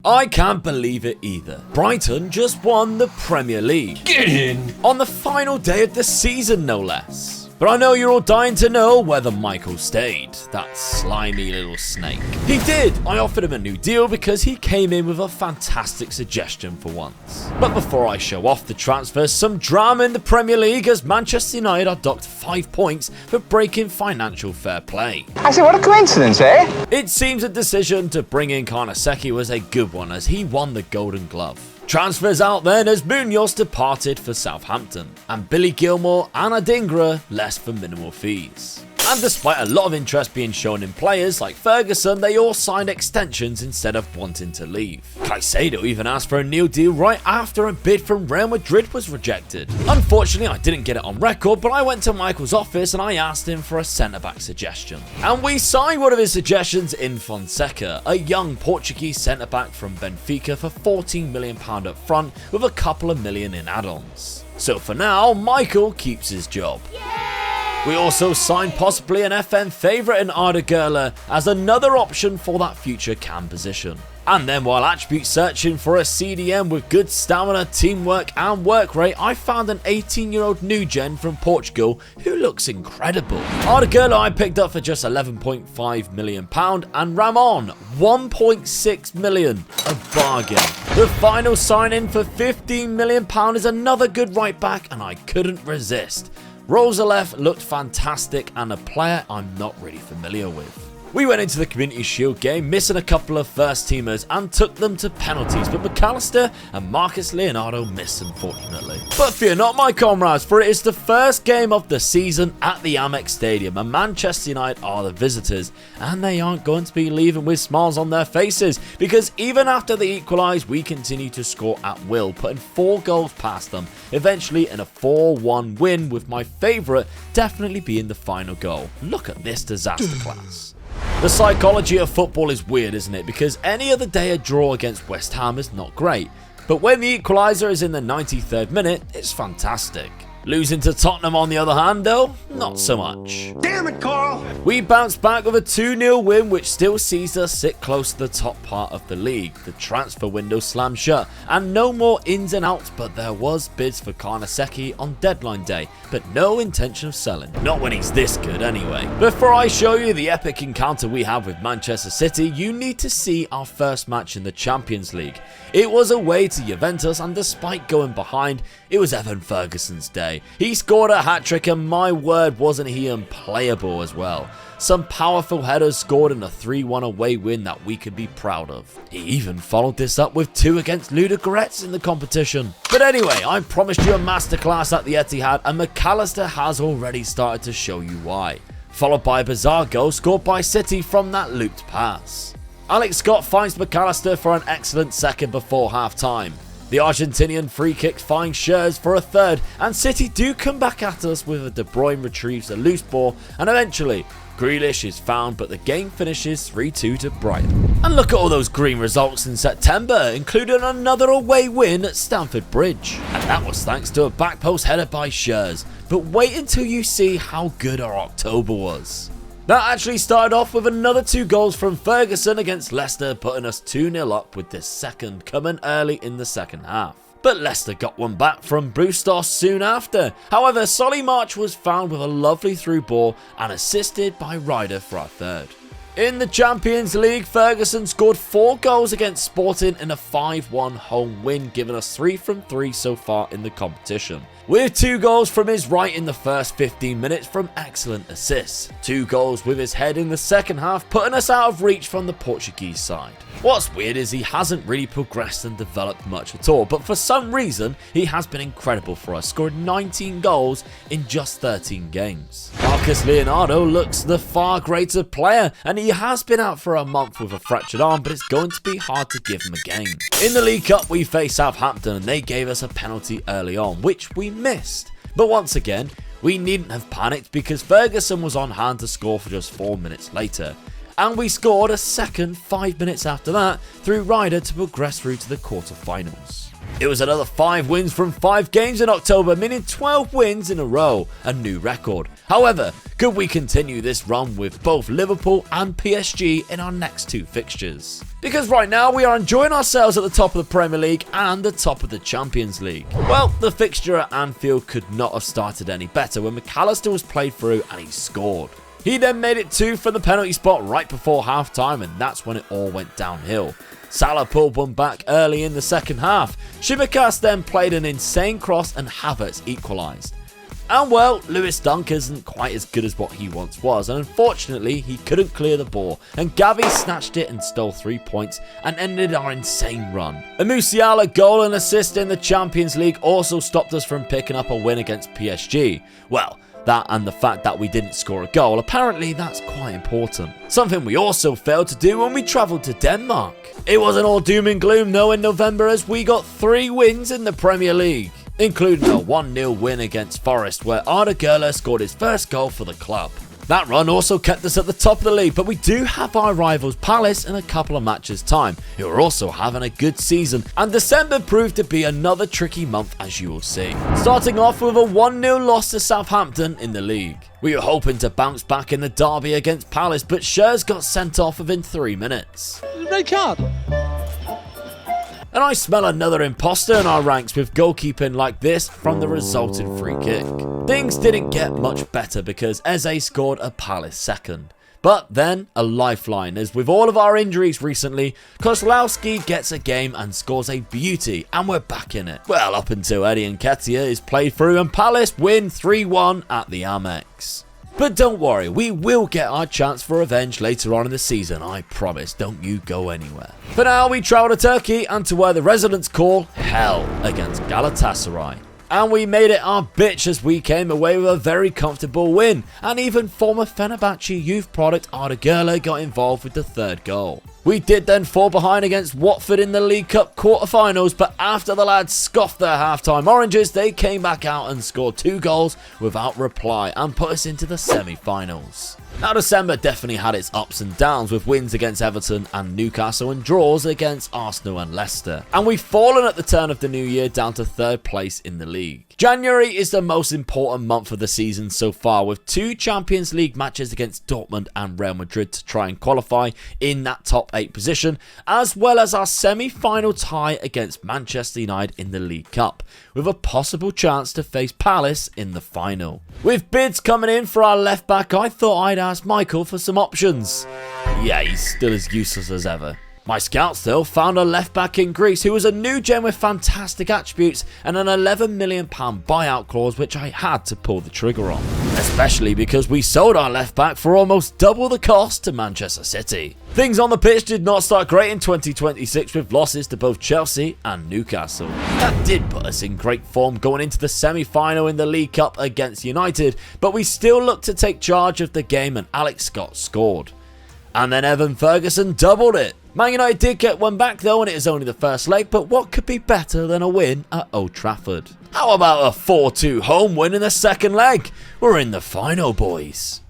I can't believe it either. Brighton just won the Premier League. Get in! On the final day of the season, no less. But I know you're all dying to know whether Michael stayed, that slimy little snake. He did! I offered him a new deal because he came in with a fantastic suggestion for once. But before I show off the transfers, some drama in the Premier League as Manchester United are docked 5 points for breaking financial fair play. I say, what a coincidence, eh? It seems a decision to bring in Karnaseki was a good one as he won the Golden Glove. Transfers out then as Munoz departed for Southampton, and Billy Gilmore and Adingra left for minimal fees. And despite a lot of interest being shown in players like Ferguson, they all signed extensions instead of wanting to leave. Caicedo even asked for a new deal right after a bid from Real Madrid was rejected. Unfortunately, I didn't get it on record, but I went to Michael's office and I asked him for a centre-back suggestion. And we signed one of his suggestions in Fonseca, a young Portuguese centre-back from Benfica for £14 million up front with a couple of million in add-ons. So for now, Michael keeps his job. We also signed possibly an FM favourite in Arda Güler as another option for that future cam position. And then while attribute searching for a CDM with good stamina, teamwork and work rate, I found an 18-year-old NewGen from Portugal who looks incredible. Arda Güler I picked up for just £11.5 million and Ramon £1.6 million, a bargain. The final sign-in for £15 million is another good right back and I couldn't resist. Rosalev looked fantastic and a player I'm not really familiar with. We went into the Community Shield game missing a couple of first teamers and took them to penalties, but McAllister and Marcus Leonardo missed unfortunately. But fear not my comrades, for it is the first game of the season at the Amex Stadium and Manchester United are the visitors, and they aren't going to be leaving with smiles on their faces because even after they equalise we continue to score at will, putting 4 goals past them, eventually in a 4-1 win with my favourite definitely being the final goal. Look at this disaster class. The psychology of football is weird, isn't it? Because any other day a draw against West Ham is not great. But when the equaliser is in the 93rd minute, it's fantastic. Losing to Tottenham on the other hand though, not so much. Damn it, Carl! We bounced back with a 2-0 win which still sees us sit close to the top part of the league. The transfer window slammed shut and no more ins and outs, but there was bids for Karnaseki on deadline day, but no intention of selling. Not when he's this good anyway. Before I show you the epic encounter we have with Manchester City, you need to see our first match in the Champions League. It was away to Juventus and despite going behind, it was Evan Ferguson's day. He scored a hat-trick and my word wasn't he unplayable as well. Some powerful headers scored in a 3-1 away win that we could be proud of. He even followed this up with 2 against Ludogorets in the competition. But anyway, I promised you a masterclass at the Etihad and McAllister has already started to show you why. Followed by a bizarre goal scored by City from that looped pass. Alex Scott finds McAllister for an excellent second before half-time. The Argentinian free kick finds Schürrle for a third, and City do come back at us with a De Bruyne retrieves a loose ball, and eventually Grealish is found, but the game finishes 3-2 to Brighton. And look at all those green results in September, including another away win at Stamford Bridge. And that was thanks to a back post header by Schürrle. But wait until you see how good our October was. That actually started off with another 2 goals from Ferguson against Leicester, putting us 2-0 up with this second coming early in the second half. But Leicester got one back from Brewster soon after. However, Solly March was found with a lovely through ball and assisted by Ryder for our third. In the Champions League, Ferguson scored 4 goals against Sporting in a 5-1 home win, giving us 3 from 3 so far in the competition. With 2 goals from his right in the first 15 minutes from excellent assists. 2 goals with his head in the second half, putting us out of reach from the Portuguese side. What's weird is he hasn't really progressed and developed much at all, but for some reason he has been incredible for us, scoring 19 goals in just 13 games. Marcus Leonardo looks the far greater player, and he has been out for a month with a fractured arm, but it's going to be hard to give him a game. In the League Cup we faced Southampton and they gave us a penalty early on, which we missed. But once again, we needn't have panicked because Ferguson was on hand to score for just 4 minutes later. And we scored a second 5 minutes after that through Ryder to progress through to the quarterfinals. It was another 5 wins from 5 games in October, meaning 12 wins in a row, a new record. However, could we continue this run with both Liverpool and PSG in our next 2 fixtures? Because right now we are enjoying ourselves at the top of the Premier League and the top of the Champions League. Well, the fixture at Anfield could not have started any better when McAllister was played through and he scored. He then made it 2 from the penalty spot right before half time, and that's when it all went downhill. Salah pulled one back early in the second half. Tsimikas then played an insane cross and Havertz equalised. And well, Lewis Dunk isn't quite as good as what he once was, and unfortunately he couldn't clear the ball, and Gavi snatched it and stole 3 points and ended our insane run. A Musiala goal and assist in the Champions League also stopped us from picking up a win against PSG. Well, that and the fact that we didn't score a goal, apparently that's quite important. Something we also failed to do when we travelled to Denmark. It wasn't all doom and gloom though in November, as we got 3 wins in the Premier League, including a 1-0 win against Forest where Arda Güler scored his first goal for the club. That run also kept us at the top of the league, but we do have our rivals Palace in a couple of matches time, who are also having a good season, and December proved to be another tricky month, as you will see. Starting off with a 1-0 loss to Southampton in the league. We were hoping to bounce back in the derby against Palace, but Schürrle got sent off within 3 minutes. Red card. And I smell another imposter in our ranks with goalkeeping like this from the resulting free kick. Things didn't get much better because Eze scored a Palace second. But then, a lifeline, as with all of our injuries recently, Kozlowski gets a game and scores a beauty, and we're back in it. Well, up until Eddie Nketiah is played through and Palace win 3-1 at the Amex. But don't worry, we will get our chance for revenge later on in the season, I promise, don't you go anywhere. For now, we travel to Turkey and to where the residents call hell against Galatasaray. And we made it our bitch as we came away with a very comfortable win, and even former Fenerbahce youth product Arda Güler got involved with the 3rd goal. We did then fall behind against Watford in the League Cup quarter-finals, but after the lads scoffed their half-time oranges, they came back out and scored 2 goals without reply and put us into the semi-finals. Now, December definitely had its ups and downs with wins against Everton and Newcastle and draws against Arsenal and Leicester. And we've fallen at the turn of the new year down to 3rd place in the league. January is the most important month of the season so far, with 2 Champions League matches against Dortmund and Real Madrid to try and qualify in that top 8 position, as well as our semi-final tie against Manchester United in the League Cup, with a possible chance to face Palace in the final. With bids coming in for our left back, I thought I'd ask Michael for some options. Yeah, he's still as useless as ever. My scouts though found a left back in Greece who was a NewGen with fantastic attributes and an £11 million buyout clause, which I had to pull the trigger on. Especially because we sold our left back for almost double the cost to Manchester City. Things on the pitch did not start great in 2026 with losses to both Chelsea and Newcastle. That did put us in great form going into the semi-final in the League Cup against United, but we still looked to take charge of the game and Alex Scott scored. And then Evan Ferguson doubled it. Man United did get one back though, and it is only the first leg, but what could be better than a win at Old Trafford? How about a 4-2 home win in the second leg? We're in the final, boys.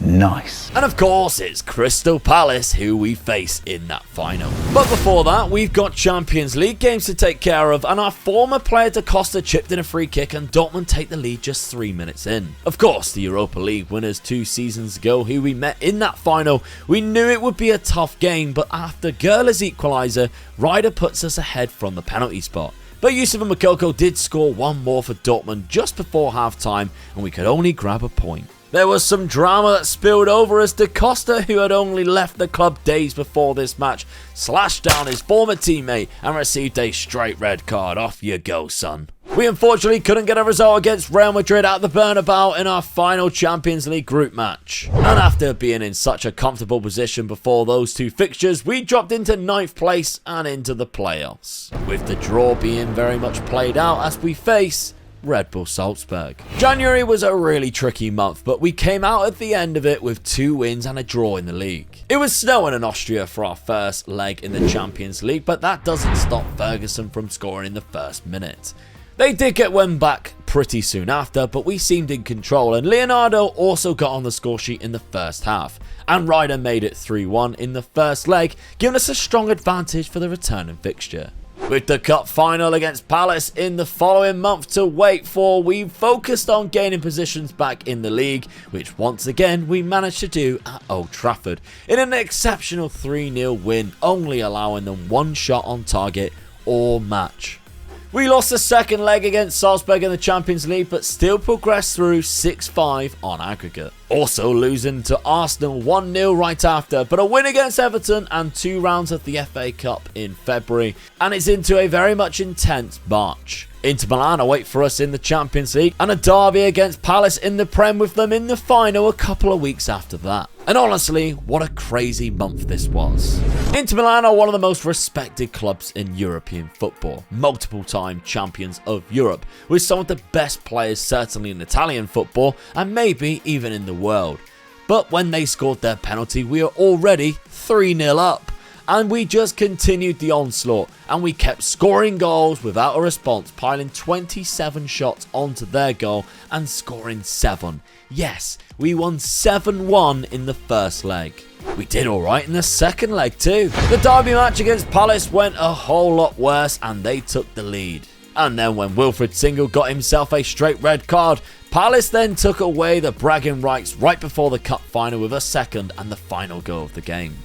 Nice. And of course, it's Crystal Palace who we face in that final. But before that, we've got Champions League games to take care of, and our former player Da Costa chipped in a free kick and Dortmund take the lead just 3 minutes in. Of course, the Europa League winners 2 seasons ago, who we met in that final, we knew it would be a tough game, but after Güler's equaliser, Ryder puts us ahead from the penalty spot. But Yusuf and Moukoko did score one more for Dortmund just before half-time, and we could only grab a point. There was some drama that spilled over as Da Costa, who had only left the club days before this match, slashed down his former teammate and received a straight red card. Off you go, son. We unfortunately couldn't get a result against Real Madrid at the Bernabeu in our final Champions League group match. And after being in such a comfortable position before those 2 fixtures, we dropped into 9th place and into the playoffs, with the draw being very much played out as we face Red Bull Salzburg. January was a really tricky month, but we came out at the end of it with 2 wins and a draw in the league. It was snowing in Austria for our first leg in the Champions League, but that doesn't stop Ferguson from scoring in the first minute. They did get one back pretty soon after, but we seemed in control, and Leonardo also got on the scoresheet in the first half, and Ryder made it 3-1 in the first leg, giving us a strong advantage for the returning fixture. With the cup final against Palace in the following month to wait for, we focused on gaining positions back in the league, which once again we managed to do at Old Trafford in an exceptional 3-0 win, only allowing them one shot on target all match. We lost the second leg against Salzburg in the Champions League, but still progressed through 6-5 on aggregate. Also losing to Arsenal 1-0 right after, but a win against Everton and 2 rounds of the FA Cup in February, and it's into a very much intense March. Inter Milan await for us in the Champions League, and a derby against Palace in the Prem with them in the final a couple of weeks after that. And honestly, what a crazy month this was. Inter Milan are one of the most respected clubs in European football, multiple time champions of Europe, with some of the best players certainly in Italian football and maybe even in the world. But when they scored their penalty, we are already 3-0 up. And we just continued the onslaught, and we kept scoring goals without a response, piling 27 shots onto their goal and scoring 7. Yes, we won 7-1 in the first leg. We did alright in the second leg too. The derby match against Palace went a whole lot worse and they took the lead. And then when Wilfried Single got himself a straight red card, Palace then took away the bragging rights right before the cup final with a second and the final goal of the game.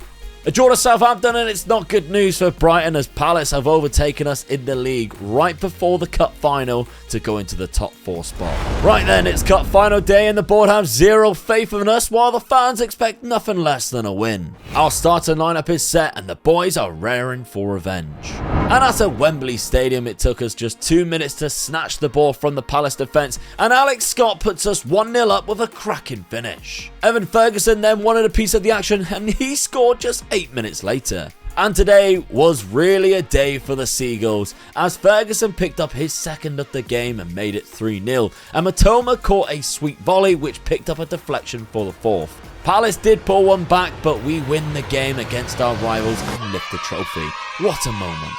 A draw to Southampton, and it's not good news for Brighton as Palace have overtaken us in the league right before the cup final to go into the top 4 spot. Right then, it's cup final day and the board have zero faith in us while the fans expect nothing less than a win. Our starter lineup is set and the boys are raring for revenge. And at a Wembley Stadium, it took us just 2 minutes to snatch the ball from the Palace defence, and Alex Scott puts us 1-0 up with a cracking finish. Evan Ferguson then wanted a piece of the action and he scored just 8 minutes later. And today was really a day for the Seagulls as Ferguson picked up his second of the game and made it 3-0, and Matoma caught a sweet volley which picked up a deflection for the 4th. Palace did pull one back, but we win the game against our rivals and lift the trophy. What a moment.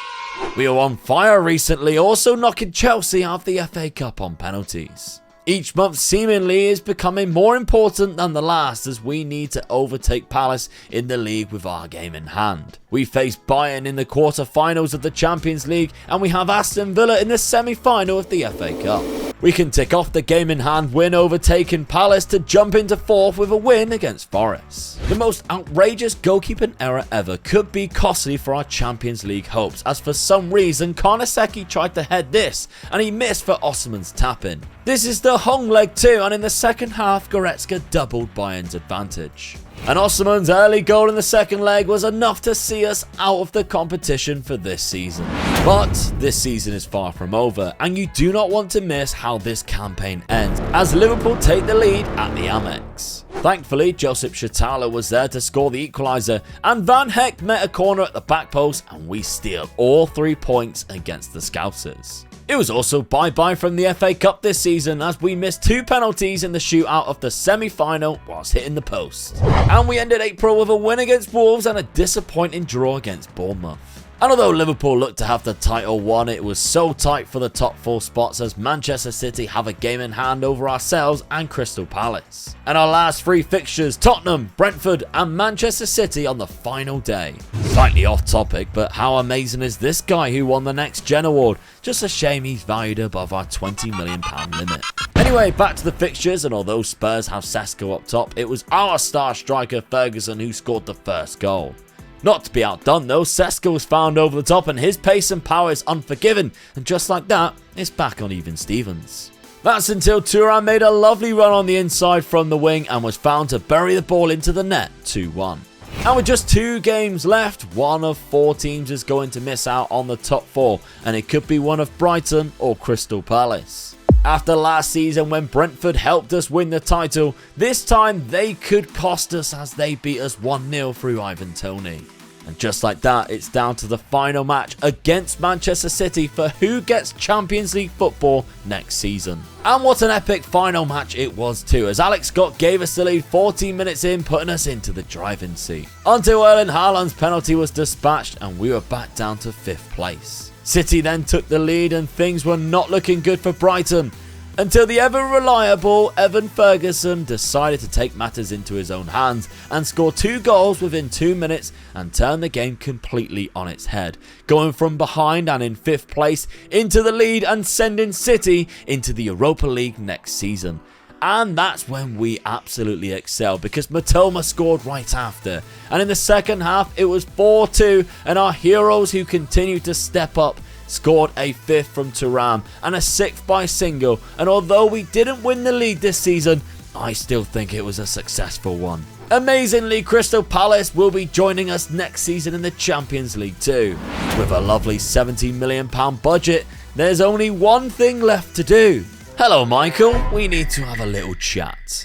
We were on fire recently, also knocking Chelsea out of the FA Cup on penalties. Each month seemingly is becoming more important than the last as we need to overtake Palace in the league with our game in hand. We face Bayern in the quarter-finals of the Champions League and we have Aston Villa in the semi-final of the FA Cup. We can tick off the game in hand win overtaking Palace to jump into 4th with a win against Forest. The most outrageous goalkeeping error ever could be costly for our Champions League hopes as for some reason Karnaseki tried to head this and he missed for Osman's tap-in. This is the home leg too, and in the second half Goretzka doubled Bayern's advantage. And Osman's early goal in the second leg was enough to see us out of the competition for this season. But this season is far from over, and you do not want to miss how this campaign ends as Liverpool take the lead at the Amex. Thankfully, Josip Shatala was there to score the equaliser, and Van Heck met a corner at the back post, and we steal all 3 points against the Scousers. It was also bye-bye from the FA Cup this season as we missed 2 penalties in the shootout of the semi-final whilst hitting the post. And we ended April with a win against Wolves and a disappointing draw against Bournemouth. And although Liverpool looked to have the title won, it was so tight for the top 4 spots as Manchester City have a game in hand over ourselves and Crystal Palace. And our last 3 fixtures, Tottenham, Brentford and Manchester City on the final day. Slightly off topic, but how amazing is this guy who won the NewGen award? Just a shame he's valued above our £20 million limit. Anyway, back to the fixtures, and although Spurs have Sesko up top, it was our star striker Ferguson who scored the first goal. Not to be outdone though, Sesko was found over the top and his pace and power is unforgiving, and just like that, it's back on even Stevens. That's until Thuram made a lovely run on the inside from the wing and was found to bury the ball into the net 2-1. And with just 2 games left, one of 4 teams is going to miss out on the top 4, and it could be one of Brighton or Crystal Palace. After last season when Brentford helped us win the title, this time they could cost us as they beat us 1-0 through Ivan Toney. And just like that, it's down to the final match against Manchester City for who gets Champions League football next season. And what an epic final match it was too, as Alex Scott gave us the lead 14 minutes in, putting us into the driving seat. Until Erling Haaland's penalty was dispatched and we were back down to 5th place. City then took the lead and things were not looking good for Brighton. until the ever-reliable Evan Ferguson decided to take matters into his own hands and score 2 goals within 2 minutes and turn the game completely on its head, going from behind and in 5th place into the lead and sending City into the Europa League next season. And that's when we absolutely excelled, because Matoma scored right after. And in the second half, it was 4-2, and our heroes who continued to step up scored a 5th from Thuram and a 6th by Single. And although we didn't win the league this season, I still think it was a successful one. Amazingly, Crystal Palace will be joining us next season in the Champions League too. With a lovely £70 million budget, there's only one thing left to do. Hello Michael, we need to have a little chat.